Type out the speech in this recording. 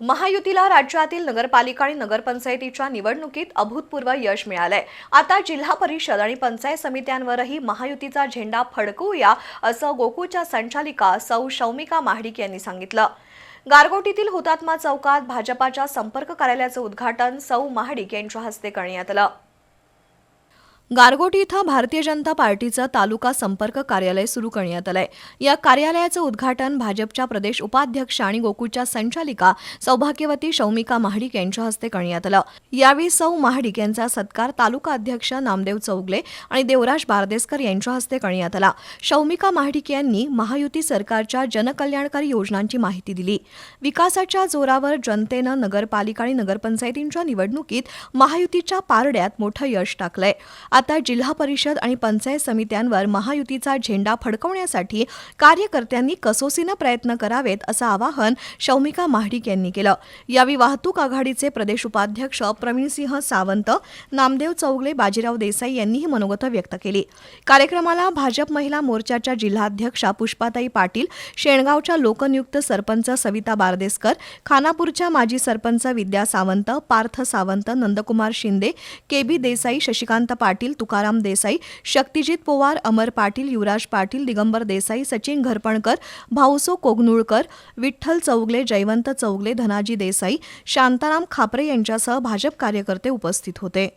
महायुतीला राज्यातील नगरपालिका आणि नगरपंचायतीच्या निवडणुकीत अभूतपूर्व यश मिळालंय। आता जिल्हा परिषद आणि पंचायत समित्यांवरही महायुतीचा झेंडा फडकवूया असं गोकुळच्या संचालिका सौ शौमिका महाडिक यांनी सांगितलं। गारगोटीतील हुतात्मा चौकात भाजपाच्या संपर्क कार्यालयाचं उद्घाटन सौ महाडिक यांच्या हस्ते करण्यात आलं। गारगोटी इथं भारतीय जनता पार्टीचं तालुका संपर्क कार्यालय सुरू करण्यात आलंय। या कार्यालयाचं उद्घाटन भाजपच्या प्रदेश उपाध्यक्ष आणि गोकुळच्या संचालिका सौभाग्यवती शौमिका महाडिक यांच्या हस्ते करण्यात आलं। यावेळी सौ महाडिक यांचा सत्कार तालुका अध्यक्ष नामदेव चौगले आणि देवराज बारदेसकर यांच्या हस्ते करण्यात आला। शौमिका महाडिक यांनी महायुती सरकारच्या जनकल्याणकारी योजनांची माहिती दिली। विकासाच्या जोरावर जनतेनं नगरपालिका आणि नगरपंचायतींच्या निवडणुकीत महायुतीच्या पारड्यात मोठं यश टाकलंय। आता जिल्हा परिषद आणि पंचायत समित्यांवर महायुतीचा झेंडा फडकवण्यासाठी कार्यकर्त्यांनी कसोसीनं प्रयत्न करावेत असं आवाहन शौमिका महाडिक यांनी केलं। यावेळी वाहतूक आघाडीचे प्रदेश उपाध्यक्ष प्रवीणसिंह सावंत, नामदेव चौगले, बाजीराव देसाई यांनीही मनोगत व्यक्त केली। कार्यक्रमाला भाजप महिला मोर्चाच्या जिल्हाध्यक्षा पुष्पाताई पाटील, शेणगावच्या लोकनियुक्त सरपंच सविता बारदेसकर, खानापूरच्या माजी सरपंच विद्या सावंत, पार्थ सावंत, नंदकुमार शिंदे, केबी देसाई, शशिकांत पाटील, तुकाराम देसाई, शक्तिजित पवार, अमर पाटील, युवराज पाटील, दिगंबर देसाई, सचिन घरपणकर, भाऊसो कोगनुळकर, विठ्ठल चौगले, जयवंत चौगले, धनाजी देसाई, शांताराम खापरे यांच्यासह भाजप कार्यकर्ते उपस्थित होते।